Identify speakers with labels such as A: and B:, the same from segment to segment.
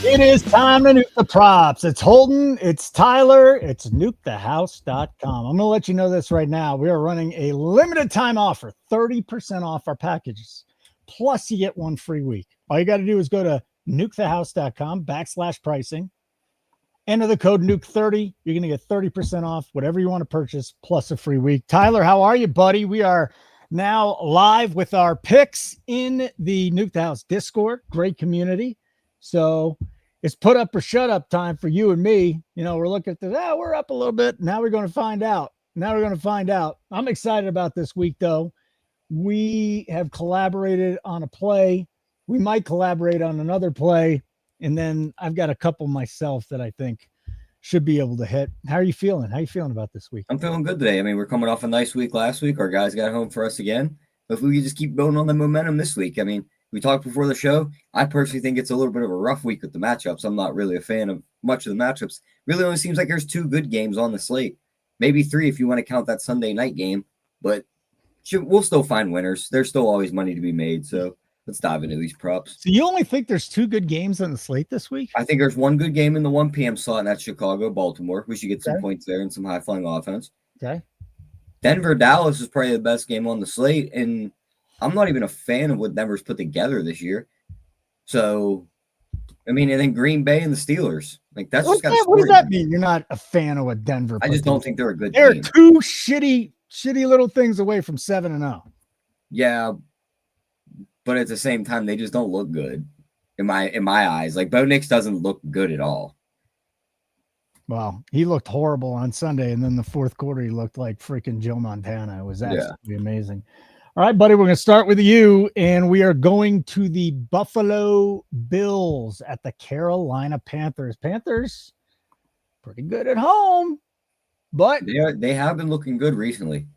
A: It is time to nuke the props. It's Holden, it's Tyler, it's nukethehouse.com. I'm going to let you know this right now. We are running a limited time offer, 30% off our packages. Plus, you get one free week. All you got to do is go to nukethehouse.com/pricing. Enter the code nuke30. You're going to get 30% off whatever you want to purchase, plus a free week. Tyler, how are you, buddy? We are now live with our picks in the Nuke the House Discord. Great community. So it's put up or shut up time for you and me. You know, we're looking at this. We're up a little bit. Now we're going to find out. I'm excited about this week, though. We have collaborated on a play. We might collaborate on another play. And then I've got a couple myself that I think should be able to hit. How are you feeling? How are you feeling about this week?
B: I'm feeling good today. I mean, we're coming off a nice week last week. Our guys got home for us again. Hopefully we can just keep building on the momentum this week. I mean, we talked before the show. I personally think it's a little bit of a rough week with the matchups. I'm not really a fan of much of the matchups. Really only seems like there's 2 good games on the slate. Maybe 3 if you want to count that Sunday night game. But we'll still find winners. There's still always money to be made. So let's dive into these props.
A: So you only think there's 2 good games on the slate this week?
B: I think there's one good game in the 1 p.m. slot, and that's Chicago-Baltimore. We should get some points there and some high-flying offense.
A: Okay.
B: Denver-Dallas is probably the best game on the slate, and I'm not even a fan of what Denver's put together this year. So, I mean, and then Green Bay and the Steelers. Like, that's
A: what does that mean? You're not a fan of what Denver
B: I just don't think they're a good
A: They're
B: team.
A: 2 shitty little things away from 7-0.
B: Yeah, but at the same time, they just don't look good in my eyes. Like, Bo Nix doesn't look good at all.
A: Well, he looked horrible on Sunday, and then the fourth quarter, he looked like freaking Joe Montana. It was absolutely amazing. All right, buddy, we're going to start with you, and we are going to the Buffalo Bills at the Carolina Panthers. Panthers, pretty good at home, but
B: they have been looking good recently.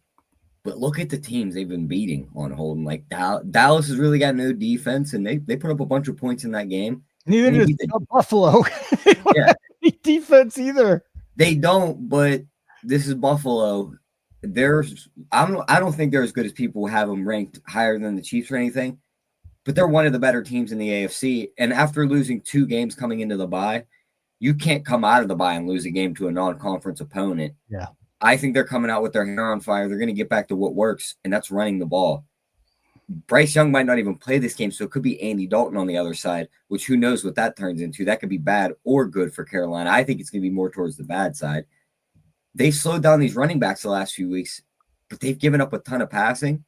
B: But look at the teams they've been beating on Holden. Like Dallas has really got no defense, and they put up a bunch of points in that game.
A: Neither does Buffalo. They don't have any defense either.
B: They don't, but this is Buffalo. I don't think they're as good as people have them ranked higher than the Chiefs or anything, but they're one of the better teams in the AFC. And after losing 2 games coming into the bye, you can't come out of the bye and lose a game to a non-conference opponent.
A: Yeah.
B: I think they're coming out with their hair on fire. They're going to get back to what works, and that's running the ball. Bryce Young might not even play this game, so it could be Andy Dalton on the other side, which who knows what that turns into. That could be bad or good for Carolina. I think it's going to be more towards the bad side. They slowed down these running backs the last few weeks, but they've given up a ton of passing.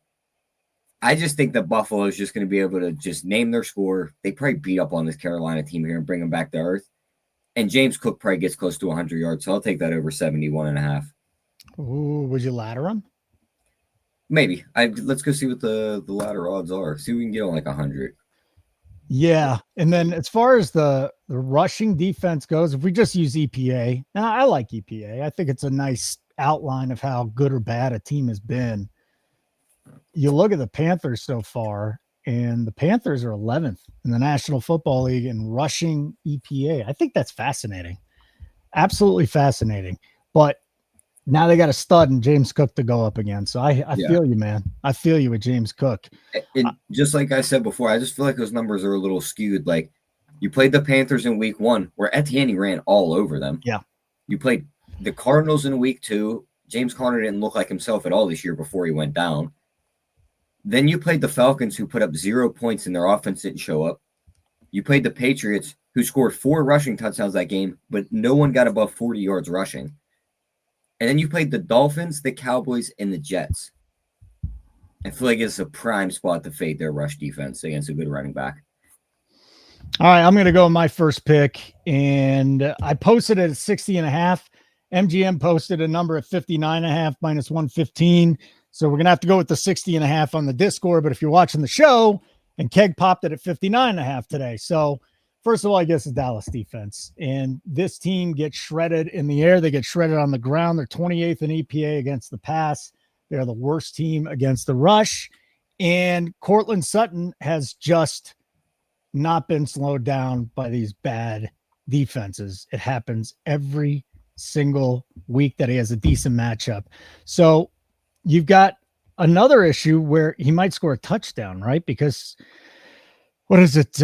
B: I just think that Buffalo is just going to be able to just name their score. They probably beat up on this Carolina team here and bring them back to earth. And James Cook probably gets close to 100 yards, so I'll take that over 71.5.
A: Ooh, would you ladder him?
B: Maybe. Let's go see what the ladder odds are. See if we can get on like 100.
A: Yeah. And then as far as the rushing defense goes, if we just use EPA, now I like EPA. I think it's a nice outline of how good or bad a team has been. You look at the Panthers so far, and the Panthers are 11th in the National Football League in rushing EPA. I think that's fascinating. Absolutely fascinating. But now they got a stud and James Cook to go up again. So I feel you, man. I feel you with James Cook.
B: And just like I said before, I just feel like those numbers are a little skewed. Like, you played the Panthers in week 1, where Etienne ran all over them.
A: Yeah.
B: You played the Cardinals in week 2. James Conner didn't look like himself at all this year before he went down. Then you played the Falcons, who put up 0 points and their offense didn't show up. You played the Patriots, who scored 4 rushing touchdowns that game, but no one got above 40 yards rushing. And then you played the Dolphins, the Cowboys, and the Jets. I feel like it's a prime spot to fade their rush defense against a good running back.
A: All right, I'm going to go with my first pick, and I posted it at 60.5. MGM posted a number at 59.5 minus 115. So we're going to have to go with the 60.5 on the Discord. But if you're watching the show, and Keg popped it at 59.5 today. So first of all, I guess it's Dallas defense. And this team gets shredded in the air. They get shredded on the ground. They're 28th in EPA against the pass. They're the worst team against the rush. And Cortland Sutton has just not been slowed down by these bad defenses. It happens every single week that he has a decent matchup. So you've got another issue where he might score a touchdown, right? Because what is it?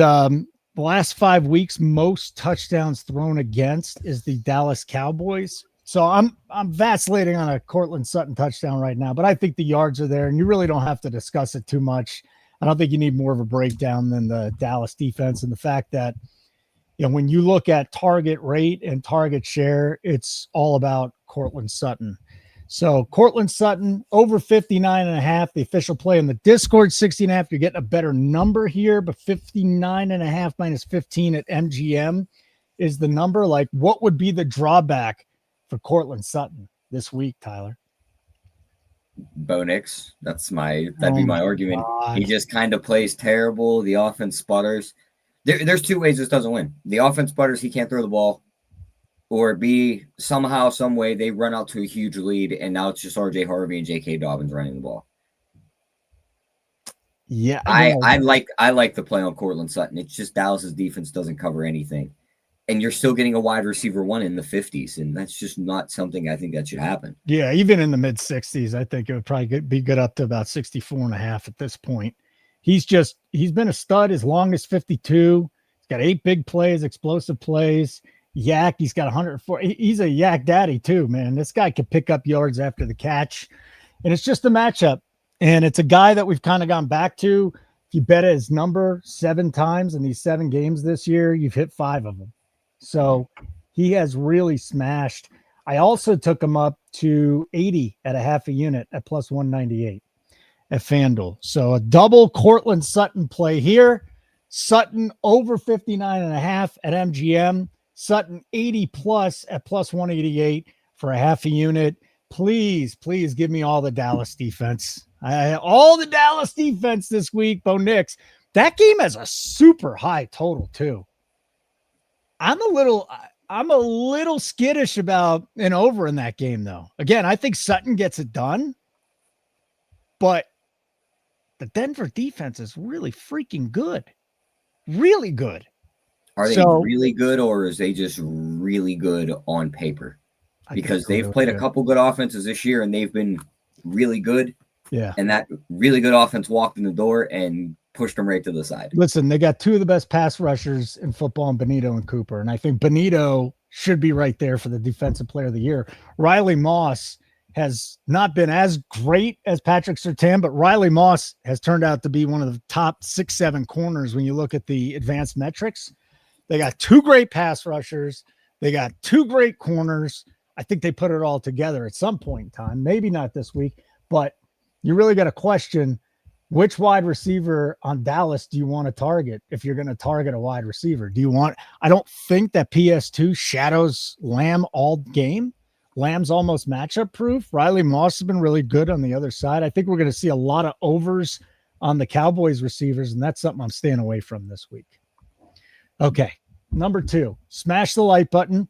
A: the last 5 weeks, most touchdowns thrown against is the Dallas Cowboys. So I'm vacillating on a Cortland Sutton touchdown right now, but I think the yards are there, and you really don't have to discuss it too much. I don't think you need more of a breakdown than the Dallas defense and the fact that, when you look at target rate and target share, it's all about Cortland Sutton. So Cortland Sutton over 59.5, the official play in the Discord, 60.5. You're getting a better number here, but 59.5 minus 15 at MGM is the number. Like, what would be the drawback for Cortland Sutton this week, Tyler?
B: Bo Nix. That'd be my argument. God. He just kind of plays terrible. The offense sputters. There's two ways this doesn't win. The offense sputters, he can't throw the ball. Or B, somehow, some way, they run out to a huge lead, and now it's just RJ Harvey and J.K. Dobbins running the ball.
A: Yeah,
B: I like the play on Cortland Sutton. It's just Dallas's defense doesn't cover anything, and you're still getting a wide receiver one in the 50s, and that's just not something I think that should happen.
A: Yeah, even in the mid 60s, I think it would probably be good up to about 64.5 at this point. He's been a stud as long as 52. He's got 8 big plays, explosive plays. Yak, he's got 104. He's a yak daddy too, man. This guy could pick up yards after the catch, and it's just a matchup. And it's a guy that we've kind of gone back to. If you bet his number 7 times in these 7 games this year, you've hit 5 of them. So he has really smashed. I also took him up to 80 at a half a unit at plus 198 at FanDuel. So a double Cortland Sutton play here. Sutton over 59.5 at MGM. Sutton 80 plus at plus 188 for a half a unit. Please give me all the Dallas defense. All the Dallas defense this week, Bo Nix. That game has a super high total too. I'm a little skittish about an over in that game though. Again, I think Sutton gets it done, but the Denver defense is really freaking good. Really good.
B: Are they really good, or is they just really good on paper? Because they've played a couple good offenses this year, and they've been really good.
A: Yeah.
B: And that really good offense walked in the door and pushed them right to the side.
A: Listen, they got 2 of the best pass rushers in football, in Benito and Cooper. And I think Benito should be right there for the defensive player of the year. Riley Moss has not been as great as Patrick Surtain, but Riley Moss has turned out to be one of the top 6-7 corners when you look at the advanced metrics. They got 2 great pass rushers. They got 2 great corners. I think they put it all together at some point in time. Maybe not this week, but you really got to question which wide receiver on Dallas do you want to target if you're going to target a wide receiver? I don't think that PS2 shadows Lamb all game. Lamb's almost matchup proof. Riley Moss has been really good on the other side. I think we're going to see a lot of overs on the Cowboys receivers, and that's something I'm staying away from this week. Okay, number 2, smash the like button.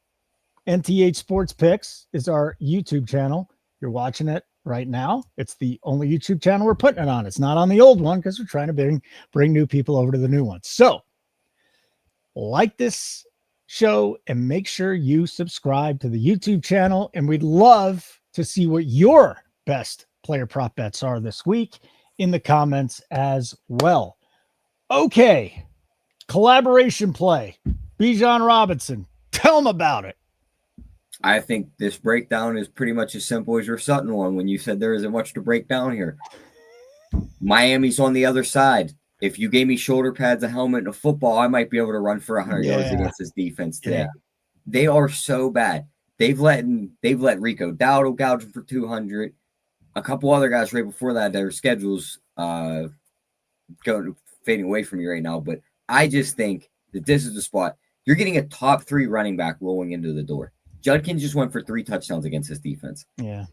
A: NTH Sports Picks is our YouTube channel. You're watching it right now. It's the only YouTube channel we're putting it on. It's not on the old one because we're trying to bring new people over to the new one. So like this show and make sure you subscribe to the YouTube channel. And we'd love to see what your best player prop bets are this week in the comments as well. Okay. Collaboration play. Bijan Robinson. Tell them about it.
B: I think this breakdown is pretty much as simple as your Sutton one when you said there isn't much to break down here. Miami's on the other side. If you gave me shoulder pads, a helmet, and a football, I might be able to run for 100 yards against this defense today. Yeah. They are so bad. They've let Rico Dowdle gouge him for 200. A couple other guys right before that, their schedules fading away from you right now. But I just think that this is the spot. You're getting a top 3 running back rolling into the door. Judkins just went for 3 touchdowns against his defense.
A: Yeah.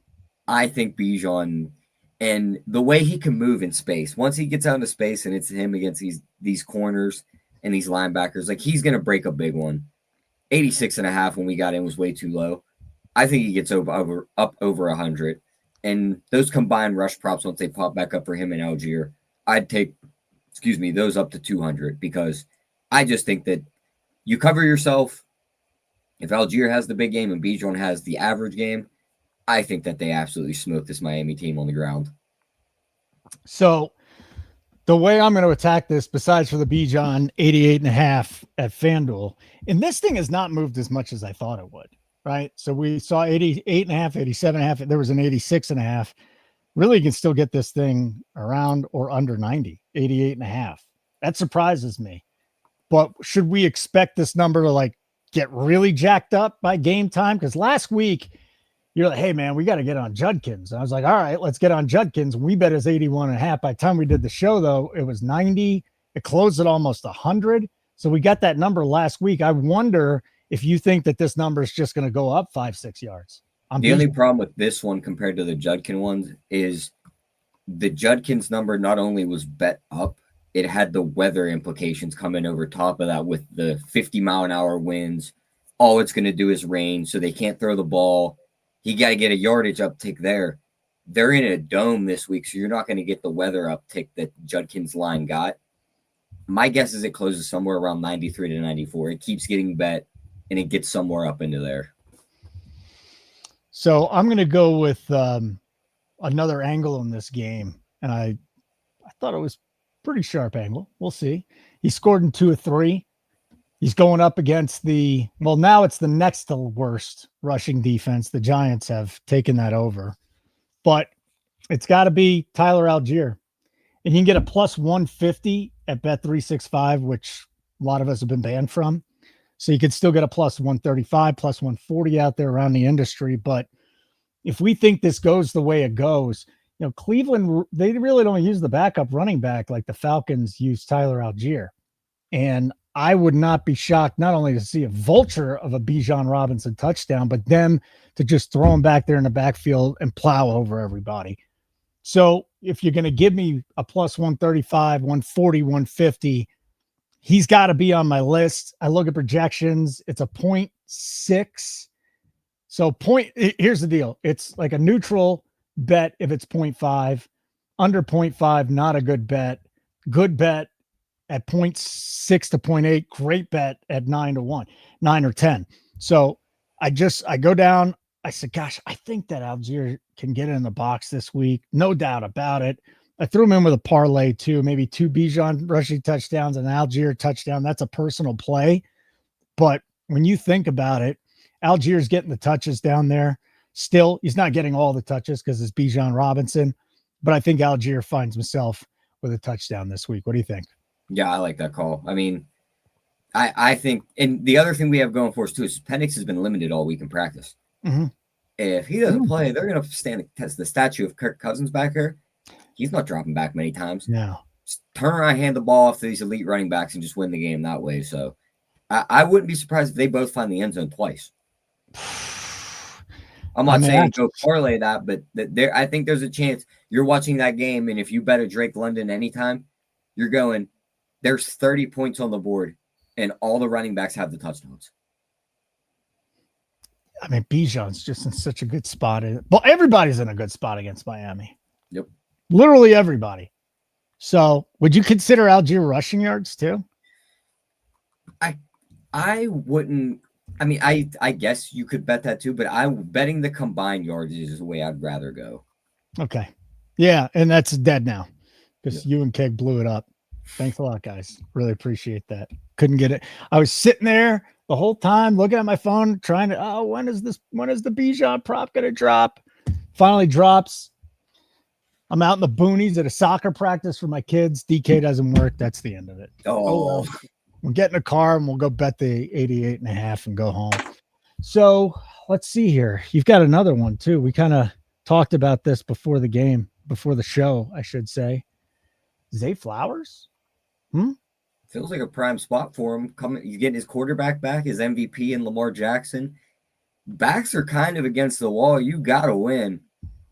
B: I think Bijan and the way he can move in space, once he gets out into space and it's him against these corners and these linebackers, like he's going to break a big one. 86.5 when we got in was way too low. I think he gets up over 100. And those combined rush props, once they pop back up for him and Algier, I'd take, those up to 200 because I just think that you cover yourself. If Algier has the big game and Bijan has the average game, I think that they absolutely smoke this Miami team on the ground.
A: So The way I'm going to attack this, besides for the Bijan 88.5 at FanDuel, and this thing has not moved as much as I thought it would, right? So we saw 88.5, 87.5. There was an 86.5. Really, you can still get this thing around or under 90, 88.5. That surprises me. But should we expect this number to like get really jacked up by game time? Because last week, you're like, hey, man, we got to get on Judkins. And I was like, all right, let's get on Judkins. We bet is 81.5. By the time we did the show, though, it was 90. It closed at almost 100. So we got that number last week. I wonder if you think that this number is just going to go up 5-6 yards.
B: The only problem with this one compared to the Judkins ones is the Judkins number not only was bet up, it had the weather implications coming over top of that with the 50-mile-an-hour winds. All it's going to do is rain, so they can't throw the ball. You got to get a yardage uptick there. They're in a dome this week, so you're not going to get the weather uptick that Judkins line got. My guess is it closes somewhere around 93 to 94. It keeps getting bet, and it gets somewhere up into there.
A: So I'm going to go with another angle in this game, and I thought it was pretty sharp angle. We'll see. He scored in 2 of 3. He's going up against now it's the next to worst rushing defense. The Giants have taken that over, but it's got to be Tyler Algier. And you can get a plus 150 at Bet365, which a lot of us have been banned from. So you could still get a plus 135, plus 140 out there around the industry. But if we think this goes the way it goes, Cleveland, they really don't use the backup running back like the Falcons use Tyler Algier. And I would not be shocked not only to see a vulture of a Bijan Robinson touchdown, but them to just throw him back there in the backfield and plow over everybody. So if you're going to give me a plus 135, 140, 150, he's got to be on my list. I look at projections. It's a 0.6. So here's the deal. It's like a neutral bet if it's 0.5. Under 0.5, not a good bet. Good bet at 0.6 to 0.8, great bet at 9 to 1, 9 or 10. So I go down. I said, gosh, I think that Algier can get in the box this week. No doubt about it. I threw him in with a parlay too, maybe 2 Bijan rushing touchdowns and Algier touchdown. That's a personal play. But when you think about it, Algier's getting the touches down there. Still, he's not getting all the touches because it's Bijan Robinson. But I think Algier finds himself with a touchdown this week. What do you think?
B: Yeah, I like that call. I mean, I think, and the other thing we have going for us too is Penix has been limited all week in practice.
A: Mm-hmm.
B: If he doesn't play, they're going to stand the statue of Kirk Cousins back here. He's not dropping back many times.
A: No.
B: Just turn around, hand the ball off to these elite running backs and just win the game that way. So I wouldn't be surprised if they both find the end zone twice. I'm not saying go parlay that, but I think there's a chance you're watching that game, and if you bet a Drake London anytime, you're going, there's 30 points on the board, and all the running backs have the touchdowns.
A: I mean, Bijan's just in such a good spot. Well, everybody's in a good spot against Miami.
B: Yep.
A: Literally everybody. So would you consider Algier rushing yards too?
B: I wouldn't. I mean, I guess you could bet that too, but I'm betting the combined yards is the way I'd rather go.
A: Okay. Yeah, and that's dead now because you and Keg blew it up. Thanks a lot, guys. Really appreciate that. Couldn't get it. I was sitting there the whole time looking at my phone trying to, when is the Bijan prop going to drop? Finally drops. I'm out in the boonies at a soccer practice for my kids. DK doesn't work. That's the end of it.
B: Oh, well.
A: We'll get in a car and we'll go bet the 88.5 and go home. So let's see here. You've got another one too. We kind of talked about this before the game, before the show, I should say. Zay Flowers?
B: Feels like a prime spot for him. He's getting his quarterback back, his MVP and Lamar Jackson. Backs are kind of against the wall. You got to win.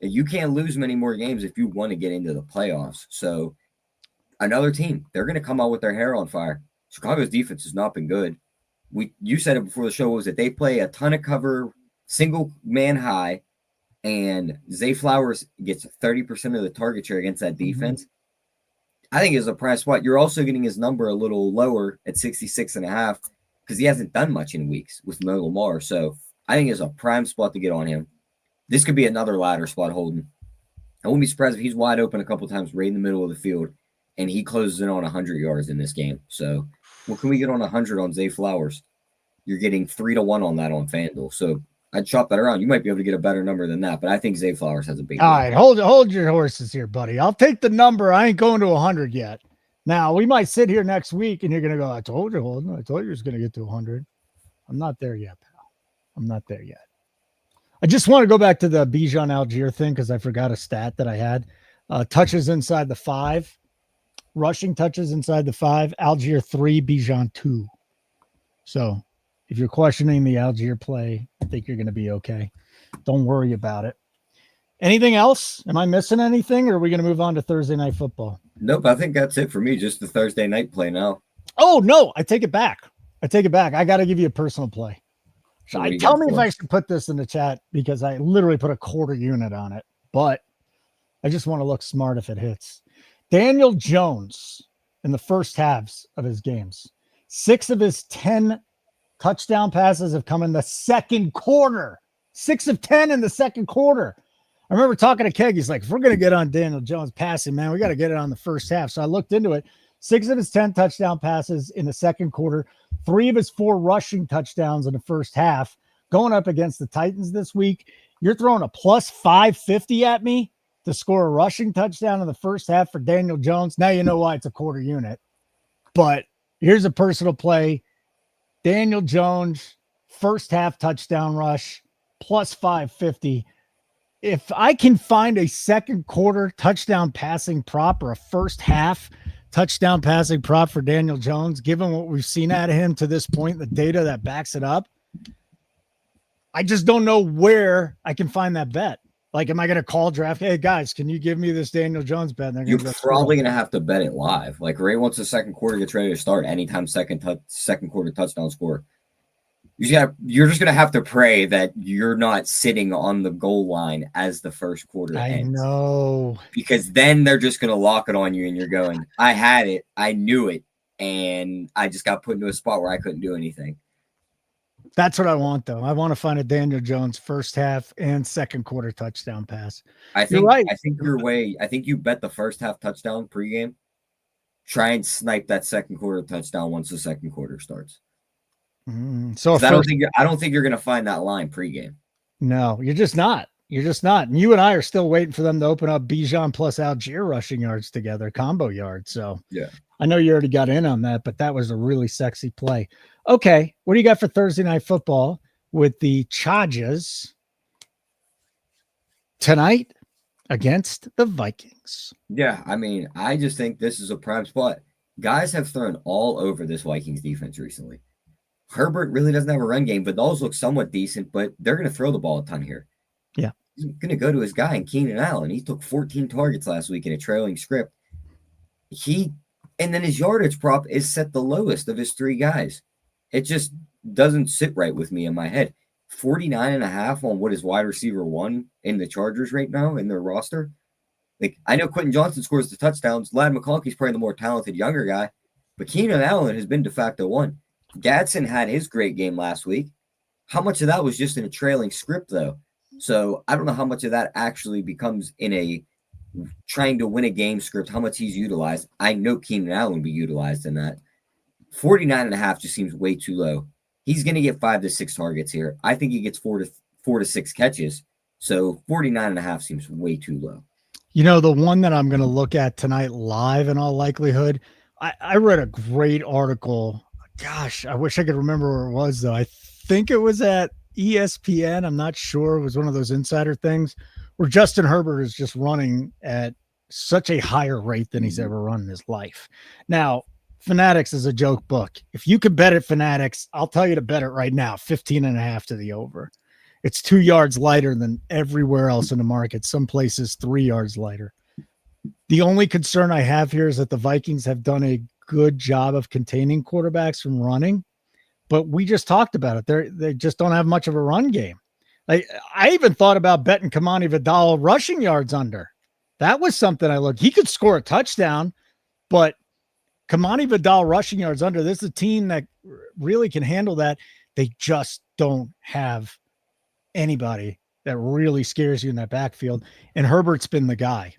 B: And you can't lose many more games if you want to get into the playoffs. So another team, they're going to come out with their hair on fire. Chicago's defense has not been good. You said it before the show, was that they play a ton of cover, single man high, and Zay Flowers gets 30% of the target share against that defense. I think it's a prime spot. You're also getting his number a little lower at 66.5 because he hasn't done much in weeks with no Lamar. So I think it's a prime spot to get on him. This could be another ladder spot, Holden. I wouldn't be surprised if he's wide open a couple times right in the middle of the field. and he closes in on 100 yards in this game. So what can we get on 100 on Zay Flowers? You're getting 3-1 on that on FanDuel. So I'd shop that around. You might be able to get a better number than that, but I think Zay Flowers has a big
A: All
B: game.
A: right, hold your horses here, buddy. I'll take the number. I ain't going to 100 yet. Now, we might sit here next week and you're going to go, I told you, Holden. I told you it was going to get to 100. I'm not there yet, pal. I'm not there yet. I just want to go back to the Bijan Algier thing because I forgot a stat that I had. Touches inside the 5. Rushing touches inside the 5. Algier 3, Bijan 2. So if you're questioning the Algier play, I think you're going to be okay. Don't worry about it. Anything else? Am I missing anything, or are we going to move on to Thursday Night Football?
B: Nope, I think that's it for me. Just the Thursday night play now.
A: Oh, no, I take it back. I got to give you a personal play.
B: So
A: Tell me if I should put this in the chat because I literally put a quarter unit on it, but I just want to look smart if it hits. Daniel Jones in the first halves of his games, 6 of his 10 touchdown passes have come in the second quarter. 6 of 10 in the second quarter. I remember talking to Keg. He's like, if we're going to get on Daniel Jones passing, man, we got to get it on the first half. So I looked into it. 6 of his 10 touchdown passes in the second quarter, 3 of his 4 rushing touchdowns in the first half. Going up against the Titans this week, you're throwing a plus 550 at me to score a rushing touchdown in the first half for Daniel Jones. Now you know why it's a quarter unit. But here's a personal play. Daniel Jones, first half touchdown rush, plus 550. If I can find a second quarter touchdown passing prop or a first half touchdown passing prop for Daniel Jones, given what we've seen out of him to this point, the data that backs it up, I just don't know where I can find that bet. Like, am I going to call draft? Hey, guys, can you give me this Daniel Jones bet?
B: You're probably going to have to bet it live. Like, right once the second quarter gets ready to start, anytime second quarter touchdown score, you're just going to have to pray that you're not sitting on the goal line as the first quarter ends.
A: I know.
B: Because then they're just going to lock it on you, and you're going, I had it, I knew it, and I just got put into a spot where I couldn't do anything.
A: That's what I want, though. I want to find a Daniel Jones first half and second quarter touchdown pass.
B: You're right. I think you bet the first half touchdown pregame. Try and snipe that second quarter touchdown once the second quarter starts.
A: So
B: I don't think you're going to find that line pregame.
A: No, you're just not. And you and I are still waiting for them to open up Bijan plus Algier rushing yards together, combo yards. So
B: yeah,
A: I know you already got in on that, but that was a really sexy play. Okay, what do you got for Thursday Night Football with the Chargers tonight against the Vikings?
B: Yeah, I mean, I just think this is a prime spot. Guys have thrown all over this Vikings defense recently. Herbert really doesn't have a run game, but those look somewhat decent, but they're going to throw the ball a ton here.
A: Yeah.
B: He's going to go to his guy in Keenan Allen. He took 14 targets last week in a trailing script. And then his yardage prop is set the lowest of his 3 guys. It just doesn't sit right with me in my head. 49.5 on what is wide receiver 1 in the Chargers right now in their roster. Like, I know Quentin Johnson scores the touchdowns. Ladd McConkey's probably the more talented younger guy, but Keenan Allen has been de facto 1. Gadsden had his great game last week. How much of that was just in a trailing script, though? So I don't know how much of that actually becomes in a trying to win a game script, how much he's utilized. I know Keenan Allen will be utilized in that. 49.5 just seems way too low. He's going to get 5 to 6 targets here. I think he gets 4 to 6 catches. So 49.5 seems way too low.
A: You know, the one that I'm going to look at tonight live in all likelihood, I read a great article. Gosh, I wish I could remember where it was, though. I think it was at ESPN. I'm not sure. It was one of those insider things where Justin Herbert is just running at such a higher rate than he's ever run in his life. Now, Fanatics is a joke book. If you could bet at Fanatics, I'll tell you to bet it right now, 15.5 to the over. It's 2 yards lighter than everywhere else in the market. Some places 3 yards lighter. The only concern I have here is that the Vikings have done a good job of containing quarterbacks from running, but we just talked about it. They just don't have much of a run game. I even thought about betting Kamani Vidal rushing yards under. That was something I looked. He could score a touchdown, but Kamani Vidal rushing yards under. This is a team that really can handle that. They just don't have anybody that really scares you in that backfield. And Herbert's been the guy.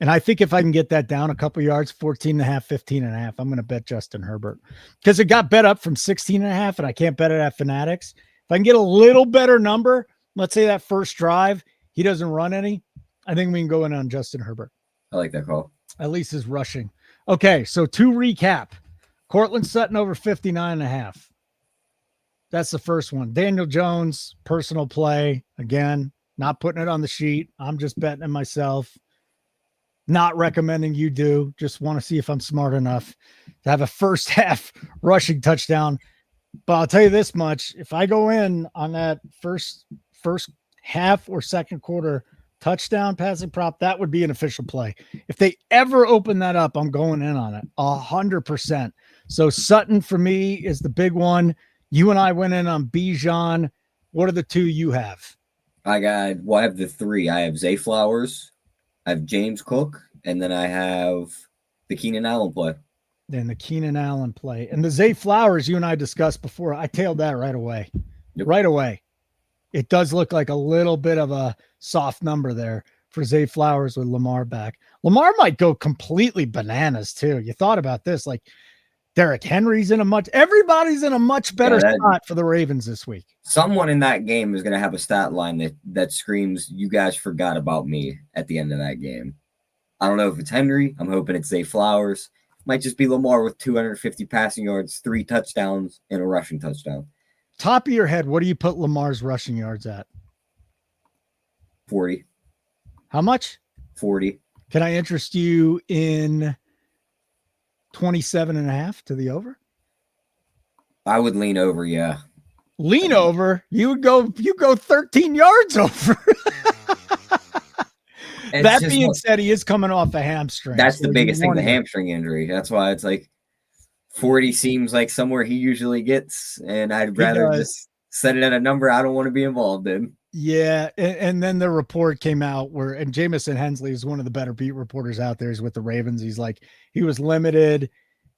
A: And I think if I can get that down a couple yards, 14.5, 15.5, I'm going to bet Justin Herbert because it got bet up from 16.5 and I can't bet it at Fanatics. If I can get a little better number, let's say that first drive, he doesn't run any, I think we can go in on Justin Herbert.
B: I like that call.
A: At least his rushing. Okay, so to recap, Cortland Sutton over 59.5. That's the first one. Daniel Jones, personal play. Again, not putting it on the sheet. I'm just betting it myself. Not recommending you do. Just want to see if I'm smart enough to have a first half rushing touchdown. But I'll tell you this much. If I go in on that first half or second quarter touchdown passing prop, that would be an official play. If they ever open that up, I'm going in on it 100%. So Sutton for me is the big one. You and I went in on Bijan. What are the two you have?
B: I have the three. I have Zay Flowers, I have James Cook, and then I have the Keenan Allen play.
A: Then the Keenan Allen play. And the Zay Flowers you and I discussed before, I tailed that right away.
B: Yep.
A: Right away. It does look like a little bit of a soft number there for Zay Flowers with Lamar back. Lamar might go completely bananas too. You thought about this, like Derrick Henry's everybody's in a much better spot for the Ravens this week.
B: Someone in that game is going to have a stat line that screams, you guys forgot about me at the end of that game. I don't know if it's Henry. I'm hoping it's Zay Flowers. Might just be Lamar with 250 passing yards, 3 touchdowns, and a rushing touchdown.
A: Top of your head, what do you put Lamar's rushing yards at?
B: 40.
A: How much?
B: 40.
A: Can I interest you in 27.5 to the over?
B: I would lean over, yeah.
A: Lean over? You go 13 yards over. That being said, he is coming off a hamstring.
B: That's the biggest thing, the hamstring injury. That's why it's like 40 seems like somewhere he usually gets, and I'd rather just set it at a number I don't want to be involved in.
A: Yeah, and then the report came out and Jamison Hensley is one of the better beat reporters out there. He's with the Ravens. He's like, he was limited.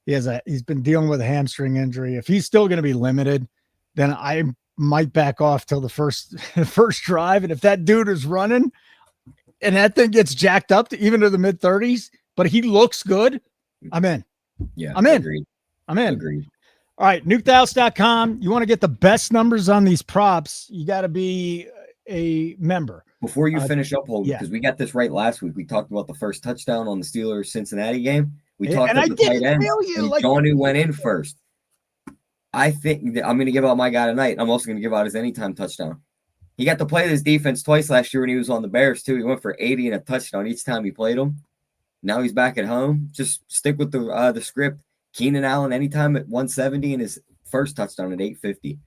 A: He's been dealing with a hamstring injury. If he's still going to be limited, then I might back off till the first drive. And if that dude is running and that thing gets jacked up to even to the mid 30s, but he looks good, I'm in.
B: Yeah,
A: I'm in.
B: Agreed.
A: I'm in.
B: Agreed.
A: All right, nukethehouse.com. You want to get the best numbers on these props, you got to be a member.
B: Before you finish up, Holden, because we got this right last week. We talked about the first touchdown on the Steelers-Cincinnati game. We talked about the tight end, and Johnny went in first. I think that I'm going to give out my guy tonight. I'm also going to give out his anytime touchdown. He got to play this defense twice last year when he was on the Bears, too. He went for 80 and a touchdown each time he played them. Now he's back at home. Just stick with the script. Keenan Allen anytime at 170 and his first touchdown at 850.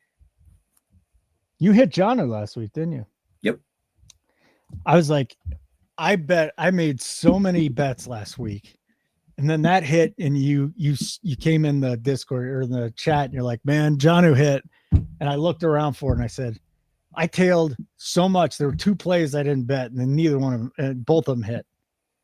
A: You hit Jono last week, didn't you?
B: Yep.
A: I was like, I made so many bets last week. And then that hit, and you came in the Discord or in the chat, and you're like, man, Jono hit. And I looked around for it, and I said, I tailed so much. There were 2 plays I didn't bet, and then neither one of them, both of them hit.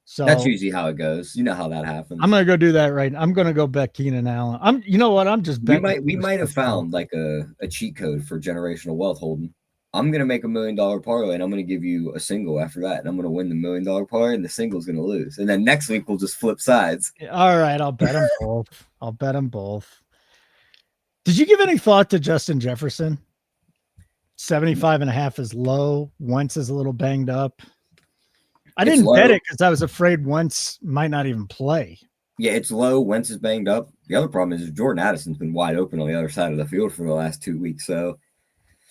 A: So
B: that's usually how it goes. You know how that happens.
A: I'm gonna go do that right now. I'm gonna go bet Keenan Allen. You know what? I'm just betting.
B: We might have found like a cheat code for generational wealth, Holden. I'm gonna make $1 million parlay, and I'm gonna give you a single after that, and I'm gonna win the $1 million parlay, and the single's gonna lose. And then next week we'll just flip sides.
A: All right, I'll bet them both. Did you give any thought to Justin Jefferson? 75.5 is low. Wentz is a little banged up. I didn't bet it because I was afraid Wentz might not even play.
B: Yeah, it's low. Wentz is banged up. The other problem is Jordan Addison's been wide open on the other side of the field for the last 2 weeks. So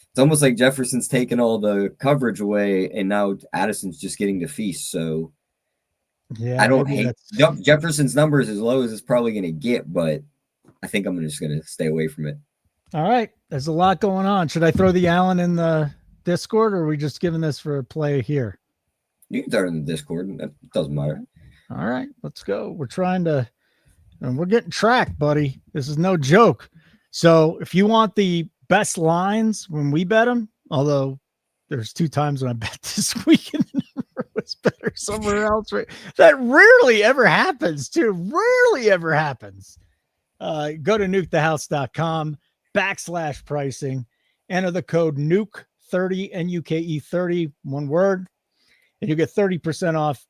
B: it's almost like Jefferson's taken all the coverage away, and now Addison's just getting to feast. So yeah, I don't hate Jefferson's numbers as low as it's probably going to get, but I think I'm just going to stay away from it.
A: All right. There's a lot going on. Should I throw the Allen in the Discord, or are we just giving this for a play here?
B: You can throw it in the Discord. That doesn't matter.
A: All right. Let's go. We're getting tracked, buddy. This is no joke. So if you want the best lines when we bet them, although there's 2 times when I bet this week and the number was better somewhere else, right? That rarely ever happens, too. Rarely ever happens. Go to nukethehouse.com/pricing. Enter the code NUKE30, NUKE30, one word, and you get 30% off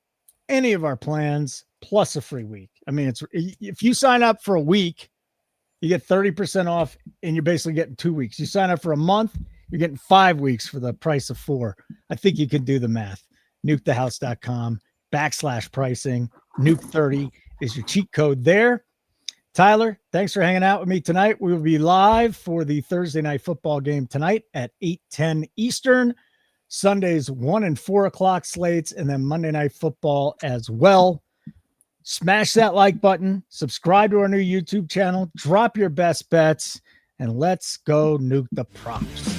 A: any of our plans plus a free week. I mean, it's if you sign up for a week, you get 30% off and you're basically getting 2 weeks. You sign up for a month, you're getting 5 weeks for the price of 4. I think you can do the math. nukethehouse.com/pricing. Nuke30 is your cheat code there. Tyler, thanks for hanging out with me tonight. We will be live for the Thursday night football game tonight at 8:10 Eastern. Sundays 1 and 4 o'clock slates, and then Monday Night Football as well. Smash that like button, subscribe to our new YouTube channel, drop your best bets, and let's go nuke the props.